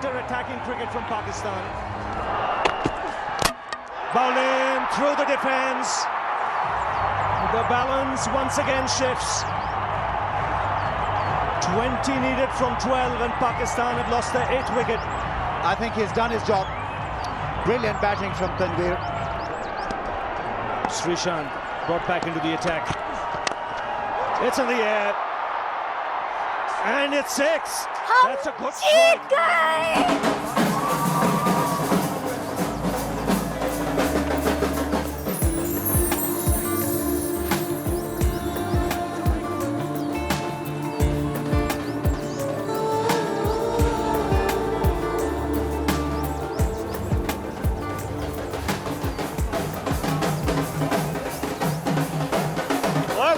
counter-attacking cricket from Pakistan. Bowling through the defence. The balance once again shifts. 20 needed from 12 and Pakistan have lost their 8th wicket. I think he's done his job. Brilliant batting from Tanveer. Srishant brought back into the attack. It's in the air. And it's 6. That's a good strike.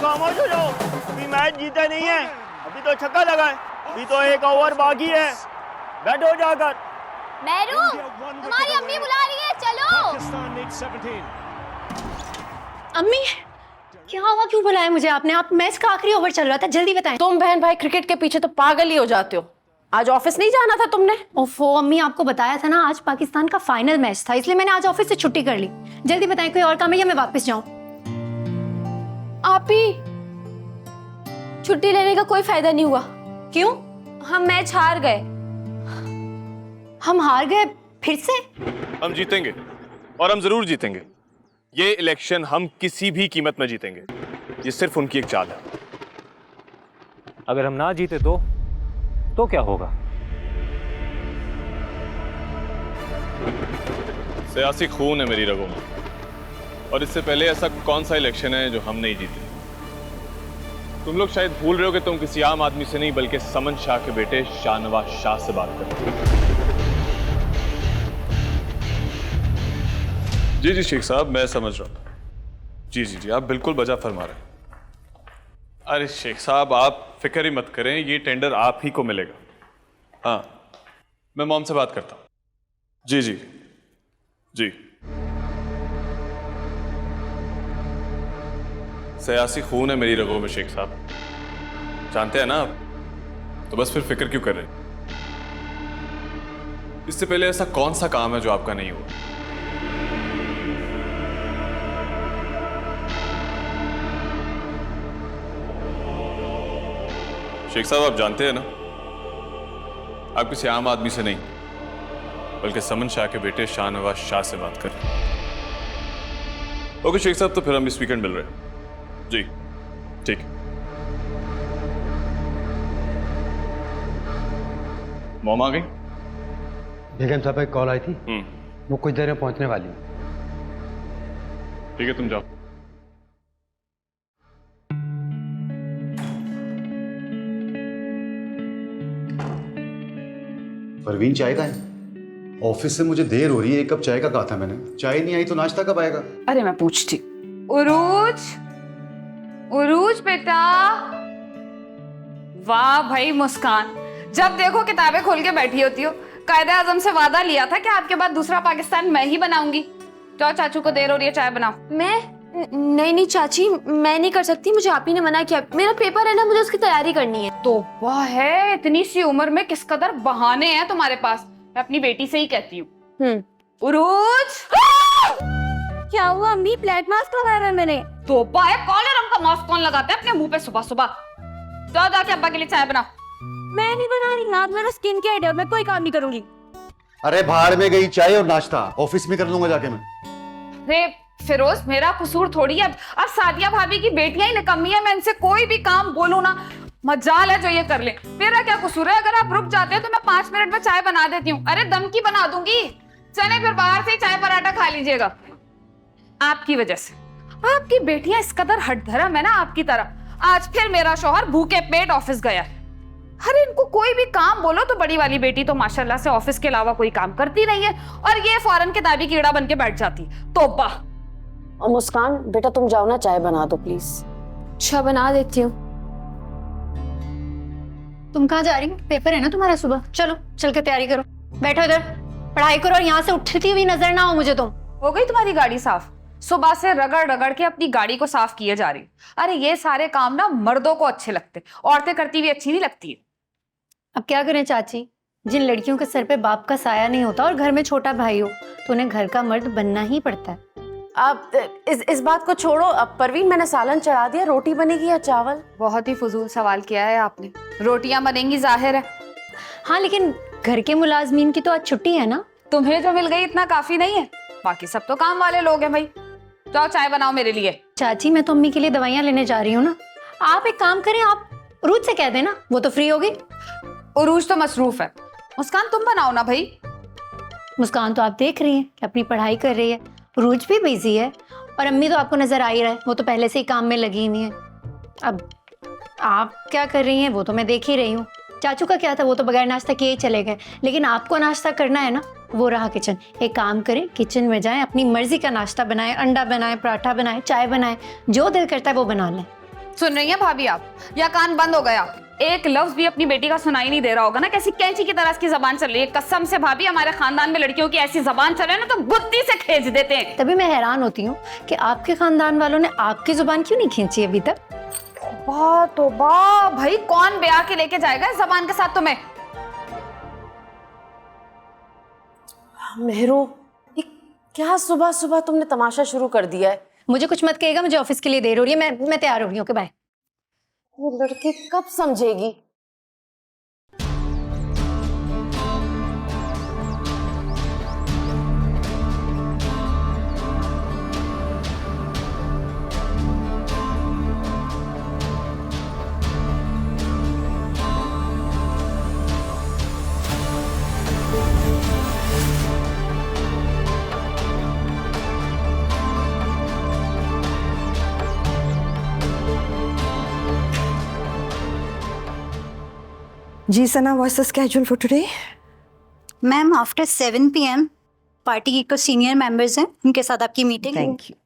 खामोश हो जाओ, अभी match जीता नहीं है, अभी तो छक्का लगा है, अभी तो 1 ओवर बाकी है, बैठो जाकर। मेहरू, तुम्हारी अम्मी बुला रही है, चलो। अम्मी, क्या हुआ, क्यों बुलाया मुझे आपने? आप मैच का आखिरी ओवर चल रहा था, जल्दी बताएं। तुम बहन भाई क्रिकेट के पीछे तो पागल ही हो जाते हो। आज ऑफिस नहीं जाना था तुमने? ओफो अम्मी, आपको बताया था ना आज पाकिस्तान का फाइनल मैच था, इसलिए मैंने आज ऑफिस से छुट्टी कर ली। जल्दी बताएं, कोई और काम है या मैं वापस जाऊं? आप ही छुट्टी लेने का कोई फायदा नहीं हुआ। क्यों? हम मैच हार गए। हम हार गए फिर से? हम जीतेंगे और हम जरूर जीतेंगे। ये इलेक्शन हम किसी भी कीमत में जीतेंगे। ये सिर्फ उनकी एक चाल है। अगर हम ना जीते तो क्या होगा? सियासी खून है मेरी रगों में, और इससे पहले ऐसा कौन सा इलेक्शन है जो हम नहीं जीते? तुम लोग शायद भूल रहे हो कि तुम किसी आम आदमी से नहीं बल्कि समन शाह के बेटे शाहनवाज शाह से बात कर रहे हो। जी जी शेख साहब, मैं समझ रहा हूँ। जी जी जी, आप बिल्कुल बजा फरमा रहे हैं। अरे शेख साहब, आप फिक्र ही मत करें, ये टेंडर आप ही को मिलेगा। हाँ, मैं मॉम से बात करता हूँ। जी जी जी। सियासी खून है मेरी रगों में शेख साहब, जानते हैं ना आप, तो बस फिर फिक्र क्यों कर रहे हैं? इससे पहले ऐसा कौन सा काम है जो आपका नहीं हुआ? शेख साहब, आप जानते हैं ना, आप किसी आम आदमी से नहीं बल्कि समन शाह के बेटे शाहनवाज शाह से बात कर रहे हैं। ओके शेख साहब, तो फिर हम इस वीकेंड मिल रहे हैं। जी ठीक। मॉम आ गई? बेगम साहब की कॉल आई थी, वो कुछ देर में पहुंचने वाली है। ठीक है, तुम जाओ। परवीन, चाय का है? ऑफिस से मुझे देर हो रही है, 1 कप चाय का कहा था मैंने। चाय नहीं आई तो नाश्ता कब आएगा? अरे मैं पूछती। उरूज, उरूज बेटा। वाह भाई मुस्कान, जब देखो किताबें खोल के बैठी होती हो। कायदे आजम से वादा लिया था कि आपके बाद दूसरा पाकिस्तान मैं ही बनाऊंगी। जाओ, चाचू को देर हो रही है, चाय बनाओ। नहीं चाची, मैं नहीं कर सकती, मुझे आप ही ने मना किया। मेरा पेपर है ना, मुझे उसकी तैयारी करनी है। तो वाह है, इतनी सी उम्र में किस कदर बहाने हैं तुम्हारे पास। मैं अपनी बेटी से ही कहती हूँ। उरूज, क्या हुआ अम्मी? ब्लैक मास्क लगाया है मैंने। तो है, काले रंग का मास्क कौन लगाता है अपने मुंह पे सुबह सुबह? जाओ जाके अब्बा के लिए चाय बनाओ। मैं नहीं बना रही ना, मेरा स्किन केयर है, मैं कोई काम नहीं करूंगी। अरे भाड़ में गई चाय और नाश्ता, ऑफिस में कर लूंगा जाके मैं। अरे फिरोज, मेरा कसूर थोड़ी है। अब सादिया भाभी की बेटियां ही निकम्मी है, मैं इनसे कोई भी काम बोलूं ना, मजाल है जो ये कर ले। मेरा क्या कसूर है? अगर आप रुक जाते हैं तो मैं 5 मिनट में चाय बना देती हूँ। अरे दम की बना दूंगी। चले फिर बाहर से चाय पराठा खा लीजिएगा। आपकी वजह से आपकी बेटियां इस कदर हठधर्म है ना आपकी तरह। आज फिर मेरा शौहर भूखे पेट ऑफिस गया। अरे इनको कोई भी काम बोलो तो बड़ी वाली बेटी तो माशाल्लाह से ऑफिस के अलावा कोई काम करती नहीं है, और ये फौरन किताबी कीड़ा बन के बैठ जाती। तौबा। और मुस्कान बेटा, तुम जाओ ना, चाय बना दो प्लीज। अच्छा, बना देती हूँ। तुम कहाँ जा रही हो? पेपर है ना तुम्हारा सुबह, चलो चल के तैयारी करो। बैठो इधर, पढ़ाई करो और यहाँ से उठती हुई नजर ना हो मुझे तुम। हो गई तुम्हारी गाड़ी साफ? सुबह से रगड़ रगड़ के अपनी गाड़ी को साफ किए जा रही। अरे ये सारे काम ना मर्दों को अच्छे लगते, औरतें करती हुई अच्छी नहीं लगती है। अब क्या करें चाची, जिन लड़कियों के सर पे बाप का साया नहीं होता और घर में छोटा भाई हो तो उन्हें घर का मर्द बनना ही पड़ता है। अब इस बात को छोड़ो। अब परवीन, मैंने सालन चढ़ा दिया, रोटी बनेगी या चावल? बहुत ही फजूल सवाल किया है आपने। रोटियां बनेंगी जाहिर है। हाँ, लेकिन घर के मुलाजमीन की तो आज छुट्टी है ना। तुम्हें जो मिल गई इतना काफी नहीं है, बाकी सब तो काम वाले लोग हैं भाई। जाओ चाय बनाओ मेरे लिए। चाची, मैं तो अम्मी के लिए दवाइयाँ लेने जा रही हूँ ना। आप एक काम करें, आप उरूज से कह देना, वो तो फ्री होगी। उरूज तो मसरूफ है। मुस्कान तुम बनाओ ना भाई। मुस्कान तो आप देख रही हैं कि अपनी पढ़ाई कर रही है, उरूज भी बिजी है, और अम्मी तो आपको नजर आ ही रहा है, वो तो पहले से ही काम में लगी हुई है। अब आप क्या कर रही हैं वो तो मैं देख ही रही हूँ। चाचू का क्या था, वो तो बगैर नाश्ता किए ही चले गए, लेकिन आपको नाश्ता करना है ना, वो रहा किचन। एक काम करें, किचन में जाएं, अपनी मर्जी का नाश्ता बनाएं, अंडा बनाएं, पराठा बनाएं, चाय बनाएं, जो दिल करता है वो बना लें। सुन रही हैं भाभी आप, या कान बंद हो गया? एक लफ्ज भी अपनी बेटी का सुनाई नहीं दे रहा होगा ना? कैसी कैंची की तरह इसकी जबान चल रही है। कसम से भाभी, हमारे खानदान में लड़कियों की ऐसी जबान चले ना तो बुद्धि से खींच देते हैं। तभी मैं हैरान होती हूँ कि आपके खानदान वालों ने आपकी जुबान क्यों नहीं खींची अभी तक। तो भाई, कौन ब्याह के लेके जाएगा इस जबान के साथ तुम्हें? मेहरू, क्या सुबह सुबह तुमने तमाशा शुरू कर दिया है? मुझे कुछ मत कहेगा, मुझे ऑफिस के लिए देर हो रही है, मैं तैयार हो रही हूँ। Okay bye. वो लड़की कब समझेगी? जी Sana, what's the schedule for today? Ma'am, after 7 PM party की कुछ सीनियर मेंबर्स हैं, उनके साथ आपकी मीटिंग। Thank you.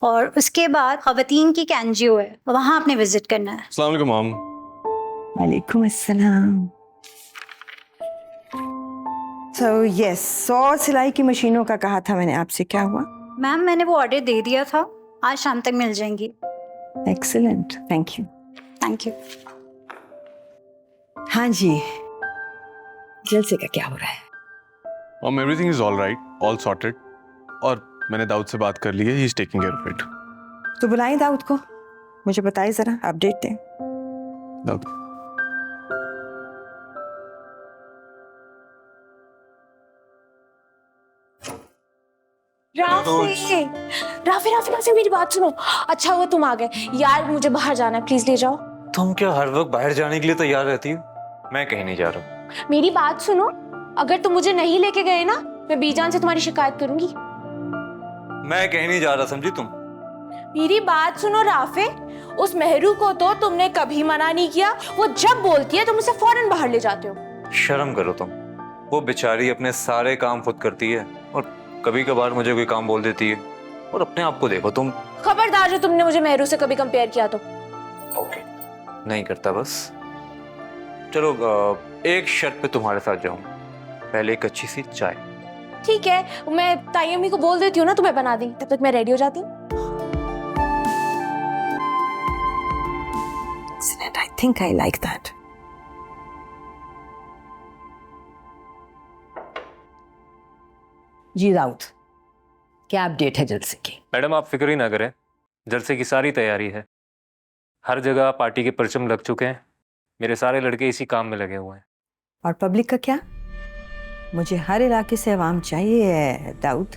और उसके बाद खवातीन की कैंजियो है, वहाँ आपने विजिट करना है। अस्सलाम वालेकुम मॉम। वालेकुम अस्सलाम। सो यस, 100 सिलाई की मशीनों का कहा था मैंने आपसे, क्या हुआ? मैम, मैंने वो ऑर्डर दे दिया था, आज शाम तक मिल जाएंगी। Excellent, thank you. Thank you. हाँ जी, जलसे का क्या हो रहा है? Mom, everything is all right, all sorted, और मैंने दाऊद से बात कर ली है, he is taking care of it. तो बुलाएं दाऊद को, मुझे बताइए जरा, अपडेट दें। दाऊद, राफी, मेरी बात सुनो। अच्छा हुआ तुम आ गए यार, मुझे बाहर जाना है, प्लीज ले जाओ। तुम क्या हर वक्त बाहर जाने के लिए तैयार रहती हो? मैं कहीं नहीं जा रहा। मेरी बात सुनो, अगर तुम मुझे नहीं लेके गए ना, मैं बीजान से तुम्हारी शिकायत करूंगी। मैं कहीं नहीं जा रहा, समझी तुम? मेरी बात सुनो राफे, उस मेहरू को तो तुमने कभी मना नहीं किया, वो जब बोलती है तुम उसे फौरन बाहर ले जाते हो। शर्म करो तुम, वो बेचारी अपने सारे काम खुद करती है और कभी कभार मुझे कोई काम बोल देती है, और अपने आप को देखो तुम। खबरदार जो तुमने मुझे मेहरू से कभी कंपेयर किया तो। ओके, नहीं करता बस। चलो, एक शर्त पे तुम्हारे साथ जाऊं, पहले एक अच्छी सी चाय। ठीक है, मैं ताई अम्मी को बोल देती हूँ ना तुम्हें बना दी, तब तक मैं रेडी हो जाती हूँ। I think I like that. जी दाऊद, क्या अपडेट है जलसे की? मैडम, आप फिक्र ही ना करें, जलसे की सारी तैयारी है। हर जगह पार्टी के परचम लग चुके हैं, मेरे सारे लड़के इसी काम में लगे हुए हैं। और पब्लिक का क्या? मुझे हर इलाके से अवाम चाहिए दाऊद,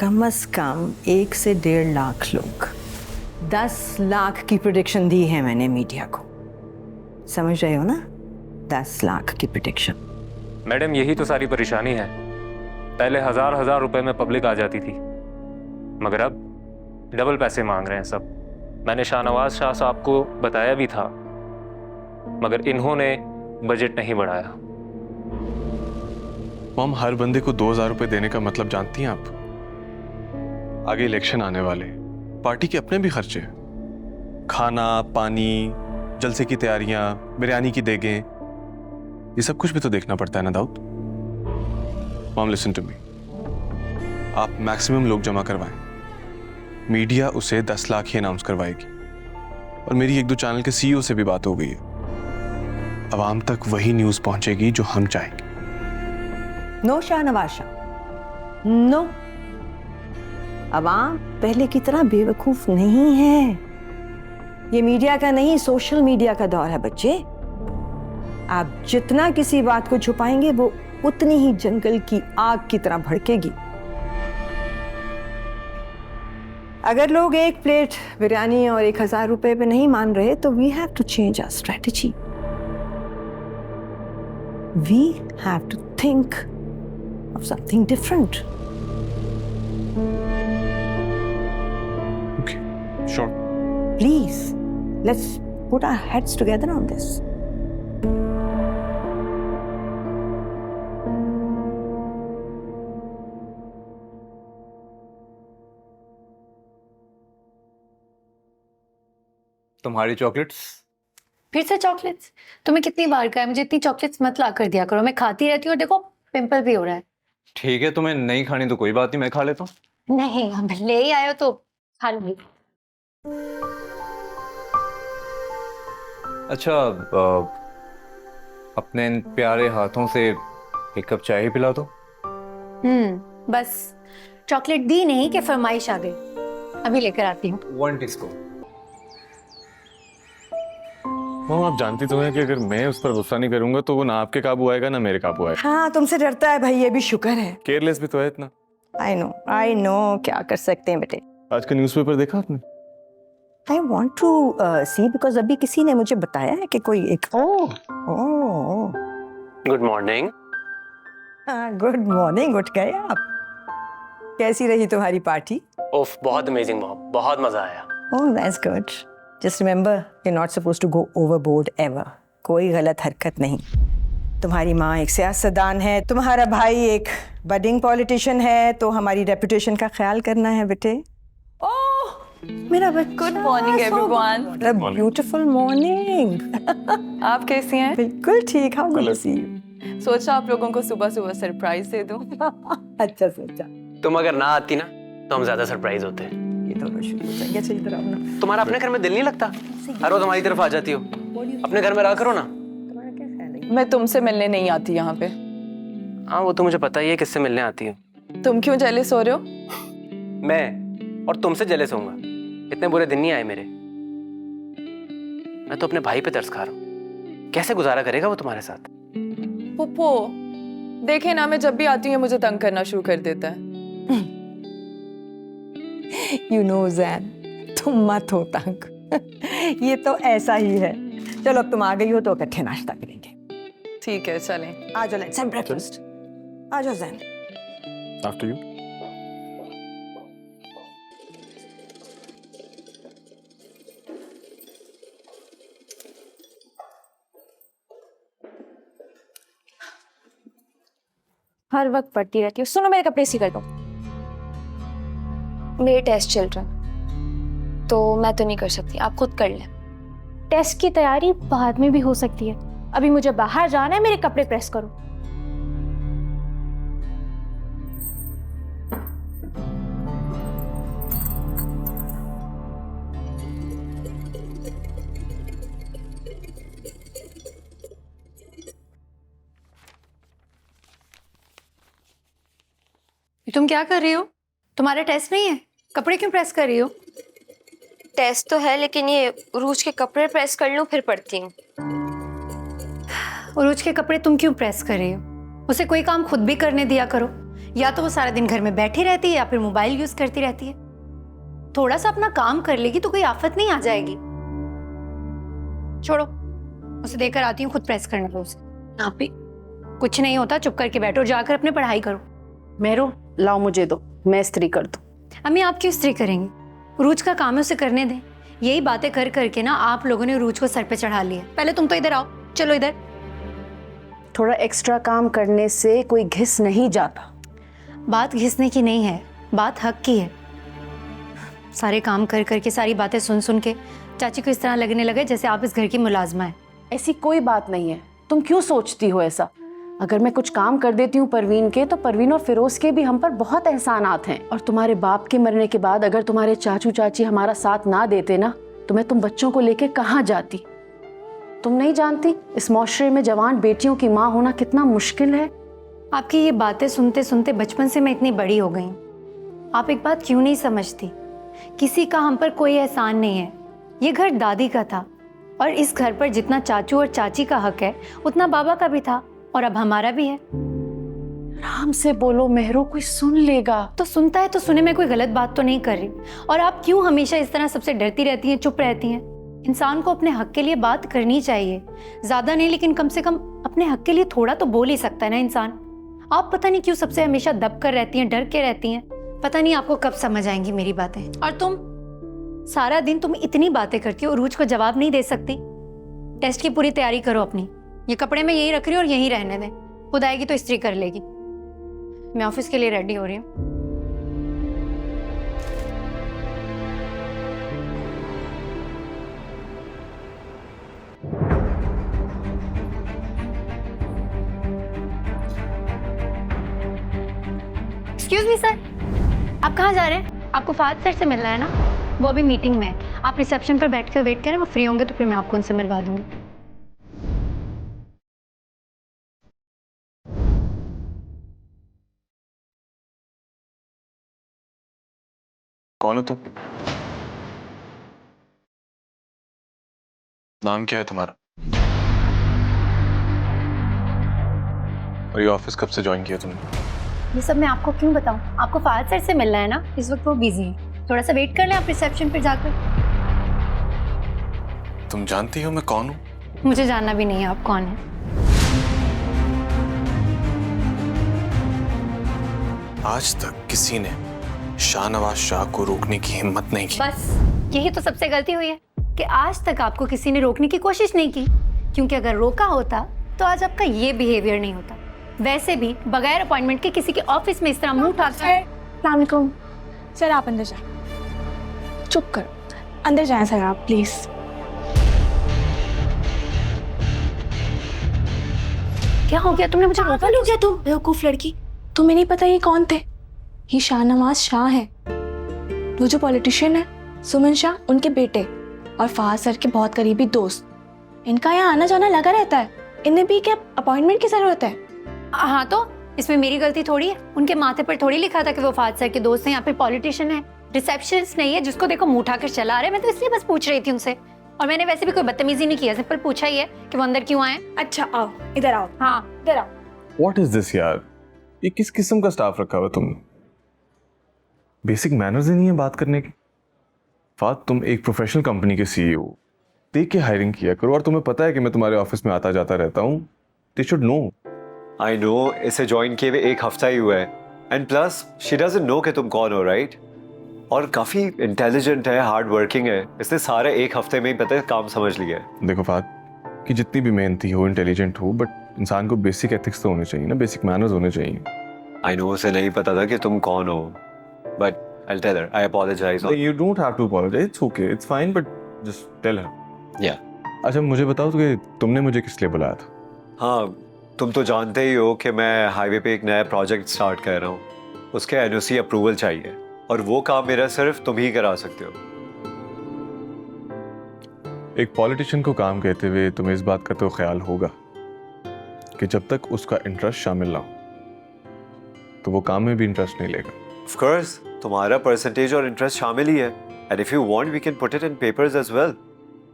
कम से कम 1 से 1.5 लाख लोग। 10 लाख की प्रेडिक्शन दी है मैंने मीडिया को, समझ रहे हो ना? 10 लाख की प्रेडिक्शन। मैडम, यही तो सारी परेशानी है। पहले हजार रुपए में पब्लिक आ जाती थी, मगर अब डबल पैसे मांग रहे हैं सब। मैंने शाहनवाज शाह साहब को बताया भी था, मगर इन्होंने बजट नहीं बढ़ाया। मॉम, हर बंदे को 2000 रुपए देने का मतलब जानती हैं आप? आगे इलेक्शन आने वाले, पार्टी के अपने भी खर्चे, खाना पानी, जलसे की तैयारियां, बिरयानी की देगें, ये सब कुछ भी तो देखना पड़ता है ना Dawood. Mom, listen to me, आप मैक्सिमम लोग जमा करवाएं, मीडिया उसे 10 लाख ही अनाउंस करवाएगी, और मेरी 1-2 चैनल के CEO से भी बात हो गई है। आवाम तक वही न्यूज़ पहुंचेगी जो हम चाहेंगे। No Shahnawaz Shah, no. अवाम पहले की तरह बेवकूफ नहीं है। ये मीडिया का नहीं, सोशल मीडिया का दौर है बच्चे। आप जितना किसी बात को छुपाएंगे वो उतनी ही जंगल की आग की तरह भड़केगी। अगर लोग एक प्लेट बिरयानी और 1000 रुपए पे नहीं मान रहे तो we have to change our strategy. We have to think of something different. Okay, sure. Please, let's put our heads together on this. तुम्हारी चॉकलेट्स? फिर से चॉकलेट्स? तुम्हें कितनी बार कहा है मुझे इतनी चॉकलेट्स मत ला कर दिया करो। मैं खाती रहती हूँ और देखो पिंपल भी हो रहा है। ठीक है, तुम्हें नहीं खानी तो कोई बात नहीं, मैं खा लेता हूँ। नहीं, हम ले ही आए हो तो खा लूंगी। अच्छा, अपने इन प्यारे हाथों से एक कप चाय ही पिला दो। बस चॉकलेट दी नहीं कि फरमाइश आ गई। अभी लेकर आती हूँ। 1 टिस्को। वो आप जानती तो हैं कि अगर मैं उस पर गुस्सा नहीं करूंगा तो वो ना आपके काबू आएगा ना मेरे काबू आएगा। हाँ, तुमसे डरता है भाई, ये भी शुक्र है। केयरलेस भी तो है इतना। आई नो, क्या कर सकते हैं बेटे। आज का न्यूज़पेपर देखा आपने? I want to see, because अभी किसी ने मुझे बताया है कि कोई एक गुड मॉर्निंग। Good morning. उठ गए आप? कैसी रही तुम्हारी पार्टी? ओफ, बहुत अमेजिंग मॉम, बहुत मजा आया। Oh, that's good. Just remember, you are not supposed to go overboard ever. कोई गलत हरकत नहीं। तुम्हारी माँ एक सियासतदान है, तुम्हारा भाई एक बडिंग पॉलिटिशियन है, तो हमारी रेपुटेशन का ख्याल करना है बेटे। ओह, मेरा बच्चा। Good morning everyone. Beautiful morning. आप कैसी हैं? बिल्कुल ठीक। How good to see you. सोचा आप लोगों को सुबह सुबह सरप्राइज दे दूं। अच्छा सोचा। तुम अगर ना आती ना तो हम ज्यादा सरप्राइज होते। ये दोनों शुरू हो जाएंगे। अच्छा इधर आओ ना। तुम्हारा अपने घर में दिल नहीं लगता? हर रोज हमारी तरफ आ जाती हो। अपने घर में रहा करो ना। मैं तुमसे मिलने नहीं आती यहाँ पे। हाँ, वो तो मुझे पता ही है किससे मिलने आती हो। तुम क्यों जेलस हो रहे हो? मैं और तुमसे जेलस होऊंगा? इतने बुरे दिन नहीं आए मेरे। मैं तो अपने भाई पे तरस खा रहा हूँ। कैसे गुजारा करेगा वो तुम्हारे साथ? पुप्पो, देखे ना, मैं जब भी आती हूँ मुझे तंग करना शुरू कर देता है। You know Zain, तुम मत हो तंग। ये तो ऐसा ही है। चलो अब तुम आ गई हो तो इकट्ठे नाश्ता करेंगे। ठीक है, चलें। आ जाओ, लेट्स हैव ब्रेकफास्ट। आ जाओ ज़ैन। After you. हर वक्त पढ़ती रहती हूँ। सुनो, मेरे कपड़े सी कर दो। मेरे टेस्ट चल रहा है तो मैं तो नहीं कर सकती, आप खुद कर लें। टेस्ट की तैयारी बाद में भी हो सकती है। अभी मुझे बाहर जाना है, मेरे कपड़े प्रेस करो। तुम क्या कर रही हो? तुम्हारा टेस्ट नहीं है, कपड़े क्यों प्रेस कर रही हो? टेस्ट तो है, लेकिन ये उरूज के कपड़े प्रेस कर लूं फिर पढ़ती हूँ। उरूज के कपड़े तुम क्यों प्रेस कर रही हो? उसे कोई काम खुद भी करने दिया करो। या तो वो सारा दिन घर में बैठी रहती है या फिर मोबाइल यूज करती रहती है। थोड़ा सा अपना काम कर लेगी तो कोई आफत नहीं आ जाएगी। छोड़ो, उसे देकर आती हूँ, खुद प्रेस करने दो उसे। आप भी कुछ नहीं होता, चुप करके बैठो, जाकर अपनी पढ़ाई करो। मेहरू, लाओ मुझे दो, मैं इस्त्री कर दूं। अम्मी आप क्यों इस्त्री करेंगी? उरूज का काम है, उसे करने दें। यही बातें कर करके ना आप लोगों ने उरूज को सर पे चढ़ा लिया। पहले तुम तो इधर आओ, चलो इधर। थोड़ा एक्स्ट्रा काम करने से कोई घिस नहीं जाता। बात घिसने की नहीं है, बात हक की है। सारे काम कर करके, सारी बातें सुन सुन के चाची को इस तरह लगने लगे जैसे आप इस घर की मुलाजमा है। ऐसी कोई बात नहीं है, तुम क्यों सोचती हो ऐसा? अगर मैं कुछ काम कर देती हूँ परवीन के, तो परवीन और फिरोज के भी हम पर बहुत एहसानात हैं। और तुम्हारे बाप के मरने के बाद अगर तुम्हारे चाचू चाची हमारा साथ ना देते ना, तो मैं तुम बच्चों को लेके कहाँ जाती? तुम नहीं जानती इस माशरे में जवान बेटियों की माँ होना कितना मुश्किल है? आपकी ये बातें सुनते सुनते बचपन से मैं इतनी बड़ी हो गई हूँ। आप एक बात क्यों नहीं समझती? किसी का हम पर कोई एहसान नहीं है। ये घर दादी का था और इस घर पर जितना चाचू और चाची का हक है उतना बाबा का भी था और अब हमारा भी है। आराम से बोलो मेहरू, कोई सुन लेगा। तो सुनता है तो सुने, मैं कोई गलत बात तो नहीं कर रही। और आप क्यों हमेशा इस तरह सबसे डरती रहती हैं, चुप रहती हैं? इंसान को अपने हक के लिए बात करनी चाहिए, ज्यादा नहीं लेकिन कम से कम अपने हक के लिए थोड़ा तो बोल ही सकता है ना इंसान। आप पता नहीं क्यों सबसे हमेशा दब कर रहती हैं, डर के रहती हैं। पता नहीं आपको कब समझ आएंगी मेरी बातें। और तुम सारा दिन तुम इतनी बातें करती हो, उरूज को जवाब नहीं दे सकती। टेस्ट की पूरी तैयारी करो अपनी। ये कपड़े मैं यहीं रख रही हूँ और यहीं रहने दें, खुद आएगी तो इस्त्री कर लेगी। मैं ऑफिस के लिए रेडी हो रही हूँ। एक्सक्यूज मी सर, आप कहाँ जा रहे हैं? आपको फाद सर से मिलना है ना? वो अभी मीटिंग में है। आप रिसेप्शन पर बैठ कर वेट करें, वो फ्री होंगे तो फिर मैं आपको उनसे मिलवा दूंगी। कौन हो तुम? नाम क्या है तुम्हारा? और ये ऑफिस कब से ज्वाइन किया तुमने? ये सब मैं आपको क्यों बताऊं? आपको फाद सर से मिलना है ना? इस वक्त वो बिजी है, थोड़ा सा वेट कर लें आप रिसेप्शन पर जाकर। तुम जानती हो मैं कौन हूँ? मुझे जानना भी नहीं है आप कौन है। आज तक किसी ने शाहनवाज शाह को रोकने की हिम्मत नहीं की। बस यही तो सबसे गलती हुई है कि आज तक आपको किसी ने रोकने की कोशिश नहीं की, क्योंकि अगर रोका होता तो आज आपका ये बिहेवियर नहीं होता। वैसे भी बगैर अपॉइंटमेंट के किसी के ऑफिस में इस तरह मुंह उठा कर। सर आप अंदर जाए। चुप करो, अंदर जाएं सर आप प्लीज। क्या हो गया? तुमने मुझे रोका? हो गया तुम बेवकूफ लड़की। तुम्हें नहीं पता ये कौन थे? ये शाहनवाज शाह है, वो जो पॉलिटिशियन है, सुमन शाह, उनके बेटे और फहाद सर के बहुत करीबी दोस्त। इनका यहाँ आना जाना लगा रहता है। इन्हें भी क्या अपॉइंटमेंट की जरूरत है? हाँ तो इसमें मेरी गलती थोड़ी है। उनके माथे पर थोड़ी लिखा था कि वो फहाद सर के दोस्त हैं, यहाँ पे पॉलिटिशियन है, रिसेप्शनिस्ट नहीं है जिसको देखो मुंह उठाकर चला आ रहे। मैं तो इसलिए बस पूछ रही थी उनसे, और मैंने वैसे भी कोई बदतमीजी नहीं किया, सिंपल पूछा ही है कि वो अंदर क्यों आए। अच्छा आओ, इधर आओ। हाँ इधर आओ। What is this यार? ये किस किस्म का स्टाफ रखा हुआ तुमने? बेसिक मैनर्स ही नहीं है बात करने की। फात, तुम एक प्रोफेशनल कंपनी के सीईओ, देख के हायरिंग किया करो। और तुम्हें पता है कि मैं तुम्हारे ऑफिस में आता जाता रहता हूँ। They should know. I know, इसे ज्वाइन किए हुए एक हफ्ता ही हुआ है, and plus she doesn't know कि तुम कौन हो, राइट? और काफी इंटेलिजेंट है, हार्ड वर्किंग है। इसने सारे एक हफ्ते में ही पता है काम समझ लिया है। देखो फात, कि जितनी भी मेहनती हो, इंटेलिजेंट हो, बट इंसान को बेसिक एथिक्स तो होने चाहिए ना, बेसिक मैनर्स होने चाहिए। आई नो, उसे नहीं पता था कि तुम कौन हो, but I'll tell her. I apologize. You don't have to apologize. It's okay. It's fine, but just tell her. Yeah. अच्छा मुझे बताओ कि तुमने मुझे किस लिए बुलाया था? हाँ, तुम तो जानते ही हो कि मैं हाईवे पे एक नया प्रोजेक्ट स्टार्ट कर रहा हूँ। उसके एनओसी अप्रूवल चाहिए, और वो काम मेरा सिर्फ तुम ही करा सकते हो। एक पॉलिटिशियन को काम कहते हुए तुम्हें इस बात का तो ख्याल होगा कि जब तक उसका इंटरेस्ट शामिल ना हो तो वो काम में भी इंटरेस्ट नहीं लेगा। Of course, तुम्हारा परसेंटेज और इंटरेस्ट शामिल ही है, and if you want we can put it in papers as well.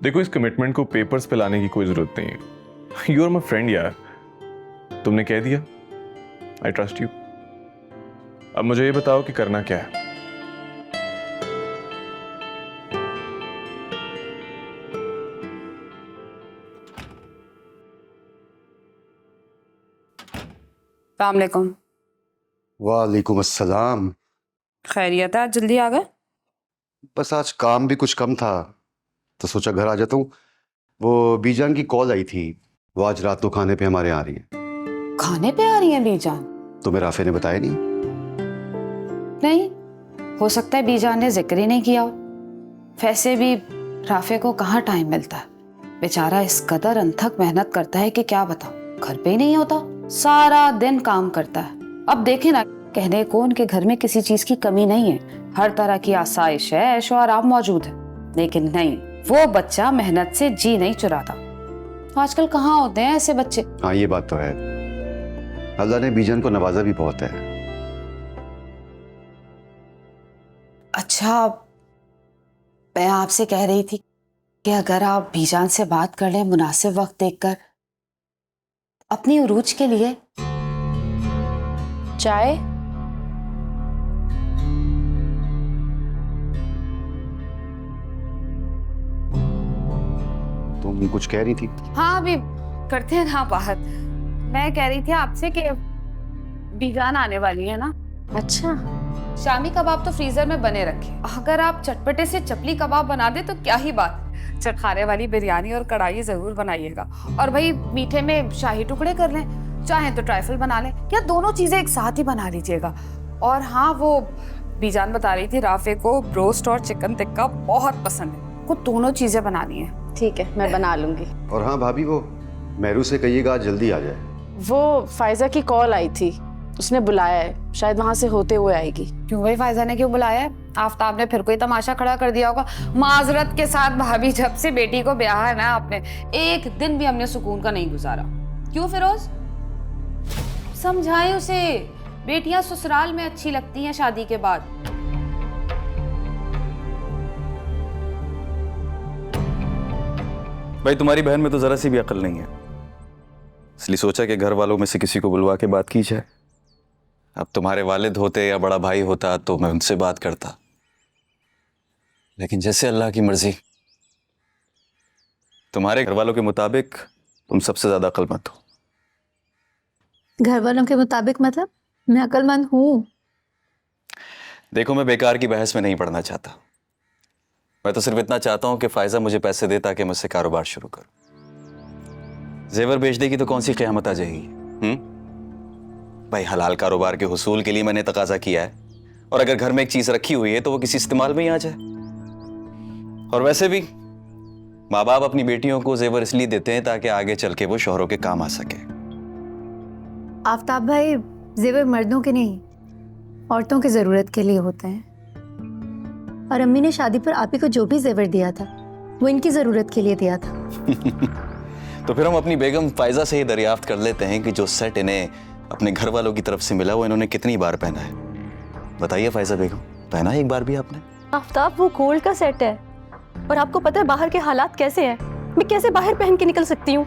देखो, इस कमिटमेंट को पेपर्स पे लाने की कोई जरूरत नहीं है। You are my friend यार, तुमने कह दिया, I trust you. अब मुझे ये बताओ कि करना क्या है। अस्सलाम वालेकुम। वालेकुम अस्सलाम। खैरियत है, आज जल्दी आ गए? बस आज काम भी कुछ कम था तो सोचा घर आ जाता हूँ। वो बीजान की कॉल आई थी, वो आज रात को खाने पे हमारे यहाँ आ रही है। खाने पे आ रही है बीजान? तुम्हें राफे ने बताया नहीं? नहीं, हो सकता है बीजान ने जिक्र ही नहीं किया हो। वैसे भी राफे को कहाँ टाइम मिलता है, बेचारा इस कदर अनथक मेहनत करता है कि क्या बताऊं। घर पे ही नहीं होता, सारा दिन काम करता है। अब देखे ना, कहने को उनके घर में किसी चीज की कमी नहीं है, हर तरह की आसाइश है, ऐशो आराम मौजूद है। लेकिन नहीं, वो बच्चा मेहनत से जी नहीं चुराता। तो आजकल कहाँ होते हैं ऐसे बच्चे। हाँ ये बात तो है, अल्लाह ने बीजान को नवाजा भी बहुत है। अच्छा, मैं आपसे कह रही थी कि अगर आप बीजान से बात कर लें मुनासिब वक्त देखकर, अपनी उरूज के लिए। चाय? तुम कुछ कह रही थी? हाँ अभी करते हैं ना बात। मैं कह रही थी आपसे कि बीजान आने वाली है ना। अच्छा, शामी कबाब तो फ्रीजर में बने रखे, अगर आप चटपटे से चपली कबाब बना दे तो क्या ही बात। चटखारे वाली बिरयानी और कढ़ाई जरूर बनाइएगा। और भाई मीठे में शाही टुकड़े कर लें, चाहे तो ट्राइफल बना लें, या दोनों चीजें एक साथ ही बना लीजिएगा। और हाँ, वो बीजान बता रही थी राफे को ब्रोस्ट और चिकन टिक्का बहुत पसंद है, को दोनों चीजें बनानी है। ठीक है, मैं बना लूंगी। और हाँ भाभी, वो मेहरू से कहिएगा आज जल्दी आ जाए। वो फायजा की कॉल आई थी, उसने बुलाया है, शायद वहां से होते हुए आएगी। क्यों भाई, फायजा ने क्यों बुलाया है? आफ्ताब ने फिर कोई तमाशा खड़ा कर दिया होगा। माजरत के साथ भाभी, जब से बेटी को ब्याह है ना आपने, एक दिन भी हमने सुकून का नहीं गुजारा। क्यों फिरोज? समझाए उसे, बेटियां ससुराल में अच्छी लगती हैं शादी के बाद। भाई तुम्हारी बहन में तो जरा सी भी अकल नहीं है, इसलिए सोचा कि घर वालों में से किसी को बुलवा के बात की जाए। अब तुम्हारे वालिद होते या बड़ा भाई होता तो मैं उनसे बात करता, लेकिन जैसे अल्लाह की मर्जी। तुम्हारे घर वालों के मुताबिक तुम सबसे ज्यादा अक्लमंद हो। घर वालों के मुताबिक मतलब मैं अक्लमंद हूँ? देखो, मैं बेकार की बहस में नहीं पड़ना चाहता। मैं तो सिर्फ इतना चाहता हूं कि फायजा मुझे पैसे दे ताकि मैं उससे कारोबार शुरू करूं। जेवर बेच देगी तो कौन सी क़यामत आ जाएगी? भाई हलाल कारोबार के हुसूल के लिए मैंने तकाजा किया है, और अगर घर में एक चीज रखी हुई है तो वो किसी इस्तेमाल में ही आ जाए। और वैसे भी माँ बाप अपनी बेटियों को जेवर इसलिए देते हैं ताकि आगे चल के वो शौहरों के काम आ सके। आफ्ताब भाई, जेवर मर्दों के नहीं, औरतों की जरूरत के लिए होते हैं। और अम्मी ने शादी पर आप ही को जो भी जेवर दिया था वो इनकी जरूरत के लिए दिया था। तो फिर हम अपनी बेगम फायजा से ही दरियाफ्त कर लेते हैं कि जो सेट इन्हें अपने घर वालों की तरफ से मिला वो इन्होंने कितनी बार पहना है। बताइए फायजा बेगम, पहना है एक बार भी आपने? आफ्ताब, वो गोल्ड का सेट है, और आपको पता है बाहर के हालात कैसे हैं, मैं कैसे बाहर पहन के निकल सकती हूँ?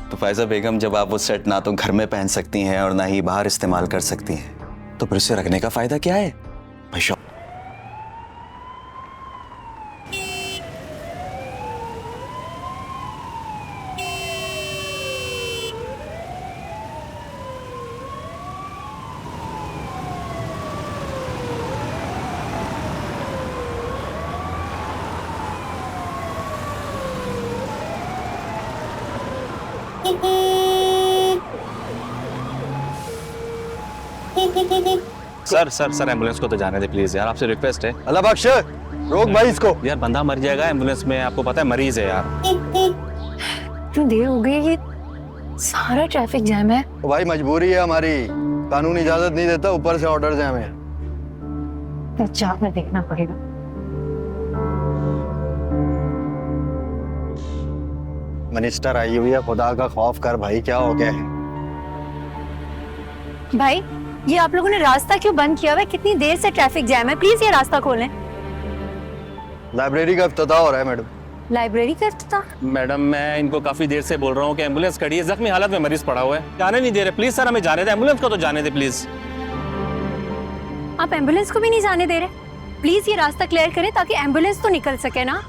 तो फायजा बेगम, जब आप वो सेट ना तो घर में पहन सकती हैं और ना ही बाहर इस्तेमाल कर सकती हैं, तो फिर उसे रखने का फायदा क्या है भाई? सर एम्बुलेंस को तो जाने दे प्लीज यार, आपसे रिक्वेस्ट है। अल्लाह बख्श, रोक भाई इसको। यार बंदा मर जाएगा एम्बुलेंस में, आपको पता है मरीज है यार। इतनी देर हो गई, ये सारा ट्रैफिक जैम है। तो भाई मजबूरी है हमारी, कानून इजाजत नहीं देता, ऊपर से ऑर्डर जैम है। अच्छा, में देखना पड़ेगा। मिनिस्टर आई हुई है, खुदा का खौफ कर भाई, क्या हो गया है? भाई, ये आप लोगों ने रास्ता क्यों बंद किया हुआ है? कितनी देर से ट्रैफिक जैम है, प्लीज ये रास्ता खोलें। लाइब्रेरी का इफ्तिताह हो रहा है मैडम। लाइब्रेरी का इफ्तिताह? मैडम, मैं इनको काफी देर से बोल रहा हूँ कि एम्बुलेंस खड़ी है, जख्मी हालत में मरीज पड़ा हुआ है, जाने नहीं दे रहे। प्लीज सर, हमें जाने दे, एम्बुलेंस को तो जाने दे प्लीज। आप एम्बुलेंस को भी नहीं जाने दे रहे? प्लीज ये रास्ता क्लियर करें ताकि एम्बुलेंस तो निकल सके ना।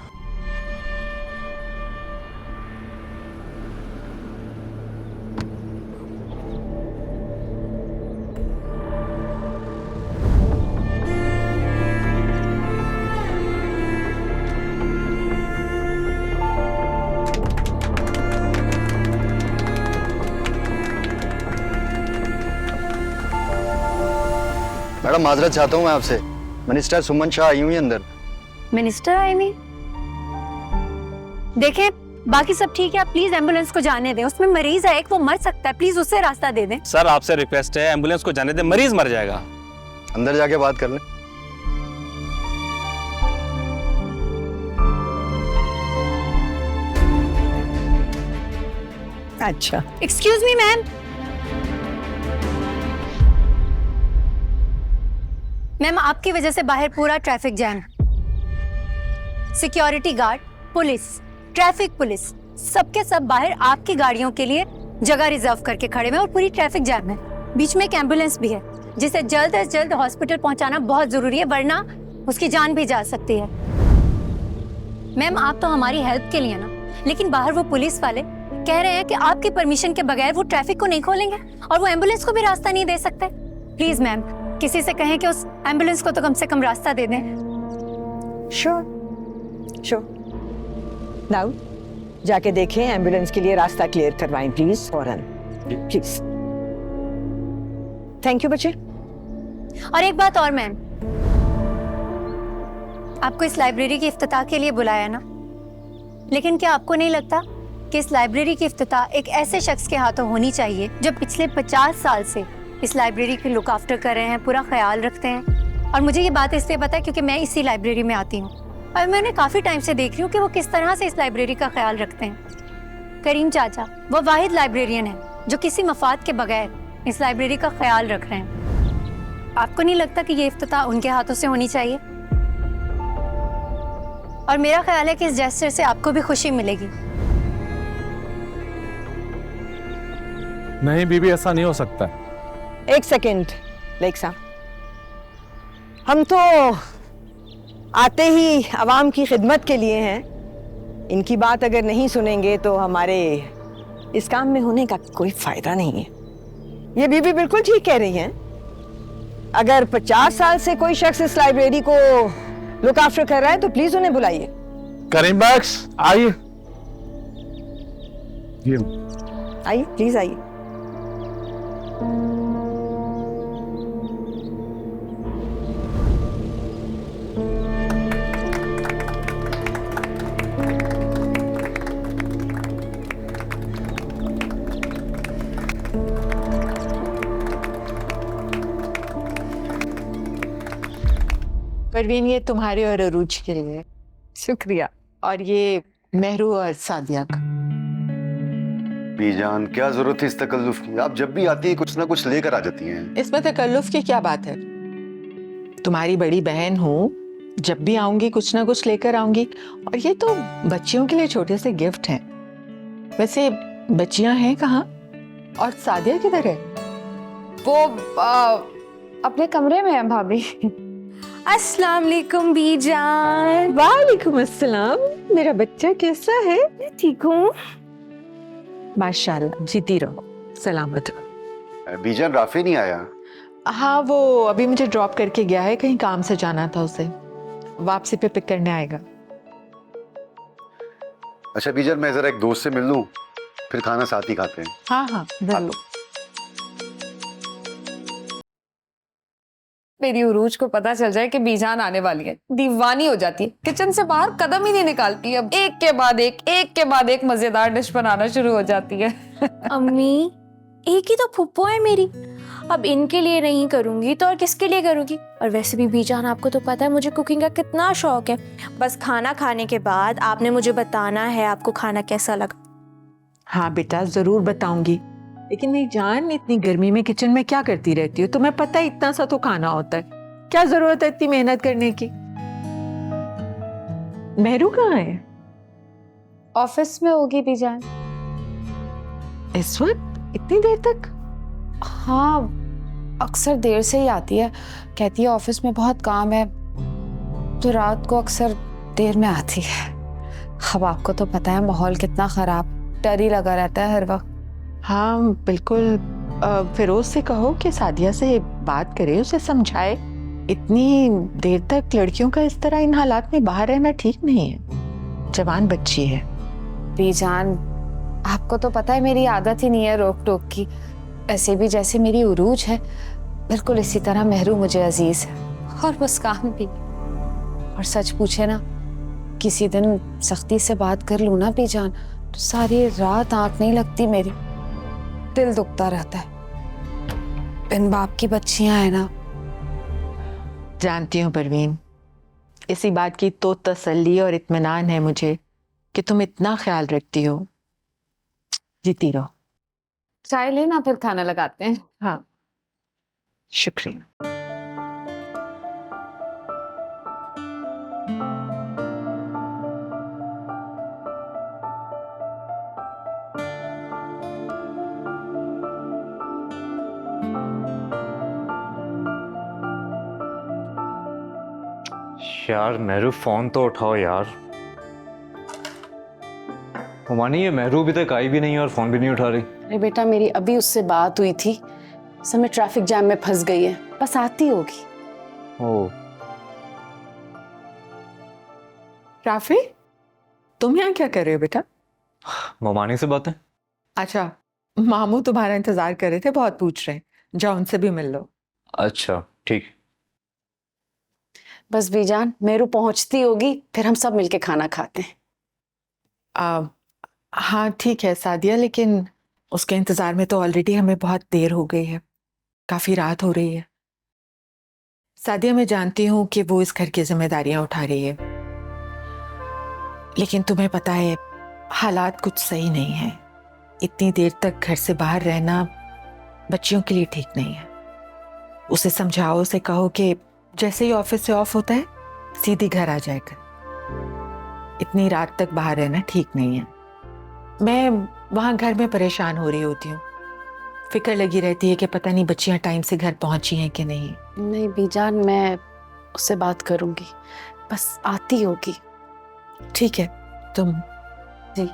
मैडम माजरत चाहता हूँ मैं आपसे, मिनिस्टर सुमन शाह आई हुई अंदर। मिनिस्टर आई हुई? देखें, बाकी सब ठीक है, आप प्लीज एम्बुलेंस को जाने दें। उसमें मरीज है एक, वो मर सकता है, प्लीज उससे रास्ता दे दें। सर आपसे रिक्वेस्ट है, एम्बुलेंस को जाने दें, मरीज मर जाएगा। अंदर जाके बात कर लें। अच्छा, एक्सक्यूज मी मैम। मैम आपकी वजह से बाहर पूरा traffic jam. Security guard, police, traffic police, सबके सब बाहर आपकी गाड़ियों के लिए जगह रिजर्व करके खड़े हुए और पूरी ट्रैफिक जैम है। बीच में एक एम्बुलेंस भी है जिसे जल्द से जल्द हॉस्पिटल पहुंचाना बहुत जरूरी है, वरना उसकी जान भी जा सकती है। मैम आप तो हमारी हेल्प के लिए ना, लेकिन बाहर वो पुलिस वाले कह रहे हैं कि आपकी परमिशन के बगैर वो ट्रैफिक को नहीं खोलेंगे और वो एम्बुलेंस को भी रास्ता नहीं दे सकते। प्लीज मैम किसी से कहें कि उस एम्बुलेंस को तो कम से कम रास्ता दे दें। श्योर। दाऊद, जाके देखें, एम्बुलेंस के लिए रास्ता क्लियर करवाएं प्लीज, फौरन प्लीज। थैंक यू बच्चे। और एक बात और मैम, आपको इस लाइब्रेरी की इफ्तिताह के लिए बुलाया ना, लेकिन क्या आपको नहीं लगता कि इस लाइब्रेरी की इफ्तिताह एक ऐसे शख्स के हाथों होनी चाहिए जो पिछले 50 साल से इस लाइब्रेरी की लुक आफ्टर कर रहे हैं, पूरा ख्याल रखते हैं। और मुझे ये बात इसलिए पता है क्योंकि मैं इसी लाइब्रेरी में आती हूँ और मैं उन्हें काफ़ी टाइम से देख रही हूँ कि वो किस तरह से इस लाइब्रेरी का ख्याल रखते हैं। करीम चाचा वो वाहिद लाइब्रेरियन है जो किसी मफाद के बगैर इस लाइब्रेरी का ख्याल रख रहे हैं। आपको नहीं लगता कि ये इफ्तिताह उनके हाथों से होनी चाहिए? और मेरा ख्याल है कि इस जेस्चर से आपको भी खुशी मिलेगी। नहीं बीबी, ऐसा नहीं हो सकता। एक सेकेंड लेक साहब, हम तो आते ही अवाम की खिदमत के लिए हैं। इनकी बात अगर नहीं सुनेंगे तो हमारे इस काम में होने का कोई फायदा नहीं है। ये बीबी बिल्कुल ठीक कह रही हैं। अगर 50 साल से कोई शख्स इस लाइब्रेरी को लुक आफ्टर कर रहा है तो प्लीज उन्हें बुलाइए। करीम बख्श आइए। आइए प्लीज आइए। परवीन, ये तुम्हारे और अरूज के लिए। शुक्रिया। और ये मेहरू और सादिया का। बीजान क्या जरूरत थी इस तकल्लुफ की? आप जब भी आती है कुछ ना कुछ लेकर आ जाती हैं। इसमें तकल्लुफ की क्या बात है? तुम्हारी बड़ी बहन हूँ, जब भी आऊंगी कुछ ना कुछ लेकर आऊंगी। और ये तो बच्चियों के लिए छोटे से गिफ्ट हैं। वैसे बच्चियां हैं कहाँ? और सादिया किधर है? वो अपने कमरे में है भाभी। अस्सलाम वालेकुम बीजान। वालेकुम अस्सलाम। मेरा बच्चा कैसा है? ठीक हूँ माशाल्लाह, जीती रहो, सलामत रहो। बीजान राफी नहीं आया? हाँ, वो अभी मुझे ड्रॉप करके गया है, कहीं काम से जाना था उसे, वापसी पे पिक करने आएगा। अच्छा बीजान, मैं जरा एक दोस्त से मिल लूं, फिर खाना साथ ही खाते हैं। हाँ हाँ जरूर। मेरी उरूज को पता चल जाए कि बीजान आने वाली है, दीवानी हो जाती है। किचन से बाहर कदम ही नहीं निकालती। अब एक के बाद एक मजेदार डिश बनाना शुरू हो जाती है। अम्मी, एक ही तो फुप्पो है मेरी, अब इनके लिए नहीं करूंगी तो और किसके लिए करूंगी? और वैसे भी बीजान, आपको तो पता है मुझे कुकिंग का कितना शौक है। बस खाना खाने के बाद आपने मुझे बताना है आपको खाना कैसा लगा। हाँ बेटा, जरूर बताऊंगी। लेकिन मेरी जान, इतनी गर्मी में किचन में क्या करती रहती हो? तुम्हें पता है इतना सा तो खाना होता है, क्या जरूरत है इतनी मेहनत करने की? मेहरू कहाँ है? ऑफिस में होगी बीजान। इस वक्त इतनी देर तक? हाँ, अक्सर देर से ही आती है। कहती है ऑफिस में बहुत काम है, तो रात को अक्सर देर में आती है। अब आपको तो पता है माहौल कितना खराब, डर ही लगा रहता है हर वक्त। हाँ बिल्कुल। फिरोज से कहो कि सादिया से बात करे, उसे समझाए। इतनी देर तक लड़कियों का इस तरह इन हालात में बाहर रहना ठीक नहीं है। जवान बच्ची है। बीजान, आपको तो पता है मेरी आदत ही नहीं है रोक टोक की। ऐसे भी जैसे मेरी उरूज है, बिल्कुल इसी तरह मेहरू मुझे अजीज है, और मुस्कान भी। और सच पूछे ना, किसी दिन सख्ती से बात कर लूं ना बीजान, तो सारी रात आंख नहीं लगती मेरी, दिल दुखता रहता है। बिन बाप की बच्चियां हैं ना। जानती हूँ परवीन, इसी बात की तो तसल्ली और इत्मीनान है मुझे कि तुम इतना ख्याल रखती हो। जीती रहो। चाय लेना फिर खाना लगाते हैं। हाँ, शुक्रिया। यार मेहरू फोन तो उठाओ यार। हुमानी ये मेहरू अभी तक आई भी नहीं है और फोन भी नहीं उठा रही। अरे बेटा मेरी अभी उससे बात हुई थी, समय ट्रैफिक जैम में फंस गई है, बस आती होगी। ओ राफी, तुम यहाँ क्या कर रहे हो बेटा? मोमानी से बातें। अच्छा, मामू तुम्हारा इंतजार कर रहे थे, बहुत पूछ रहे हैं, जाओ उनसे भी मिल लो। अच्छा ठीक। बस बीजान मेरू पहुंचती होगी, फिर हम सब मिलके खाना खाते हैं। हाँ ठीक है सादिया, लेकिन उसके इंतजार में तो ऑलरेडी हमें बहुत देर हो गई है, काफी रात हो रही है। सादिया, मैं जानती हूँ कि वो इस घर की जिम्मेदारियां उठा रही है, लेकिन तुम्हें पता है हालात कुछ सही नहीं है। इतनी देर तक घर से बाहर रहना बच्चियों के लिए ठीक नहीं है। उसे समझाओ, उसे कहो कि जैसे ही ऑफिस से ऑफ होता है सीधी घर आ जाएगा। इतनी रात तक बाहर रहना ठीक नहीं है। मैं वहां घर में परेशान हो रही होती हूँ, फिक्र लगी रहती है कि पता नहीं बच्चियां टाइम से घर पहुंची हैं कि नहीं। नहीं बीजान, मैं उससे बात करूंगी, बस आती होगी। ठीक है, तुम जी।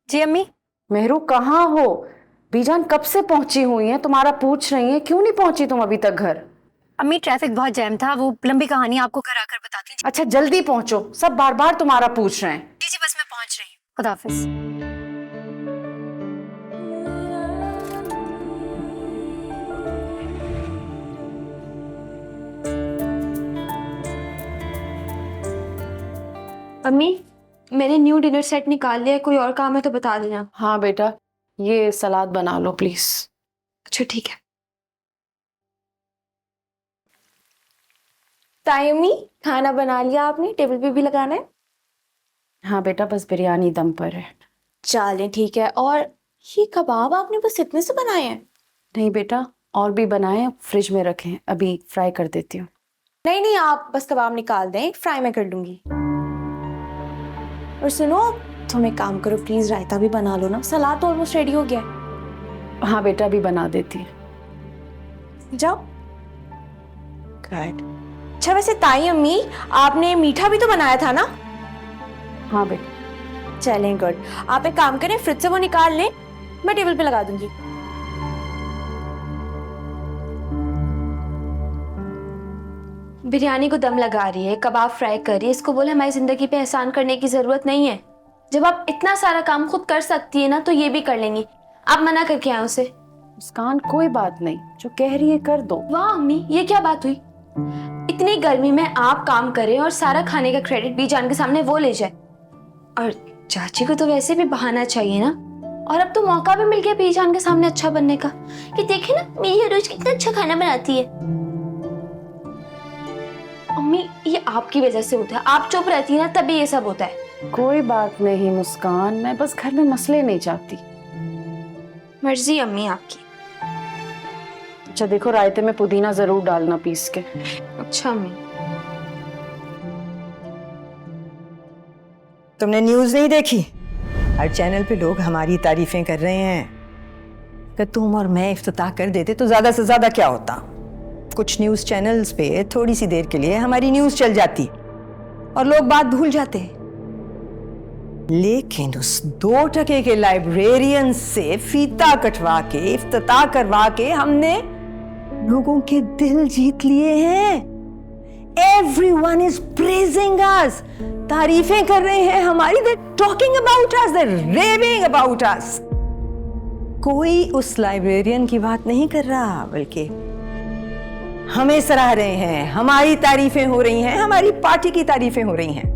जी अम्मी। मेहरू कहाँ हो? बीजान कब से पहुंची हुई हैं, तुम्हारा पूछ रही हैं, क्यों नहीं पहुंची तुम अभी तक घर? अम्मी ट्रैफिक बहुत जैम था, वो लंबी कहानी आपको घर आकर बताती हूँ। अच्छा जल्दी पहुंचो, सब बार बार तुम्हारा पूछ रहे हैं। जी जी बस मैं पहुंच रही हूँ। खुदा हाफिज। अम्मी मैंने न्यू डिनर सेट निकाल लिया है, कोई और काम है तो बता देना। हाँ बेटा, ये सलाद बना लो प्लीज। अच्छा ठीक है। ताई अम्मी, खाना बना लिया आपने? टेबल पे भी लगाना है? हाँ बेटा, बस बिरयानी दम पर है। चलें ठीक है। और ये कबाब आपने बस इतने से बनाए हैं? नहीं बेटा, और भी बनाए, फ्रिज में रखे हैं, अभी फ्राई कर देती हूँ। नहीं नहीं, आप बस कबाब निकाल दें, फ्राई मैं कर लूंगी। और सुनो, तुम एक काम करो प्लीज, रायता भी बना लो ना, सलाद तो ऑलमोस्ट रेडी हो गया है। हाँ बेटा, अभी बना देती है। जाओ। गुड। अच्छा वैसे ताई अम्मी, आपने मीठा भी तो बनाया था ना? हाँ बेटा। चलें गुड। आप एक काम करें, फ्रिज से वो निकाल लें, मैं टेबल पे लगा दूंगी। बिरयानी को दम लगा रही है, कबाब फ्राई कर रही है, इसको बोले हमारी जिंदगी पे एहसान करने की जरूरत नहीं है। जब आप इतना सारा काम खुद कर सकती है ना, तो ये भी कर लेंगी। आप मना करके आए उसे। मुस्कान कोई बात नहीं, जो कह रही है कर दो। वाह अम्मी, ये क्या बात हुई? इतनी गर्मी में आप काम करें और सारा खाने का क्रेडिट बीजान के सामने वो ले जाए। और चाची को तो वैसे भी बहाना चाहिए ना, और अब तो मौका भी मिल गया बीजान के सामने अच्छा बनने का, कि देखे ना मेरी हरोज कितना अच्छा खाना बनाती है। अम्मी ये आपकी वजह से होता है, आप चुप रहती है ना तभी ये सब होता है। कोई बात नहीं मुस्कान, मैं बस घर में मसले नहीं चाहती। मर्जी अम्मी आपकी। अच्छा देखो, रायते में पुदीना जरूर डालना पीस के। अच्छा अम्मी। तुमने न्यूज़ नहीं देखी? हर चैनल पे लोग हमारी तारीफें कर रहे हैं। अगर तुम और मैं इफ्तिताह कर देते तो ज़्यादा से ज़्यादा क्या होता? कुछ न्यूज़ चैनल्स पे थोड़ी सी देर के लिए हमारी न्यूज़ चल जाती और लोग बात भूल जाते। लेकिन उस 2 टके के लाइब्रेरियन से फीता कटवा के, इफ्तिताह करवा के हमने लोगों के दिल जीत लिए हैं। Everyone is praising us. तारीफें कर रहे हैं हमारी, they're talking about us, they're raving about us. कोई उस लाइब्रेरियन की बात नहीं कर रहा, बल्कि हमें सराह रहे हैं, हमारी तारीफें हो रही हैं, हमारी पार्टी की तारीफें हो रही हैं।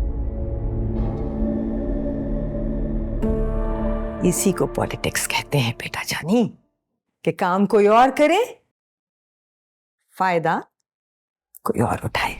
इसी को पॉलिटिक्स कहते हैं बेटा जानी, कि काम कोई और करे, फायदा कोई और उठाए।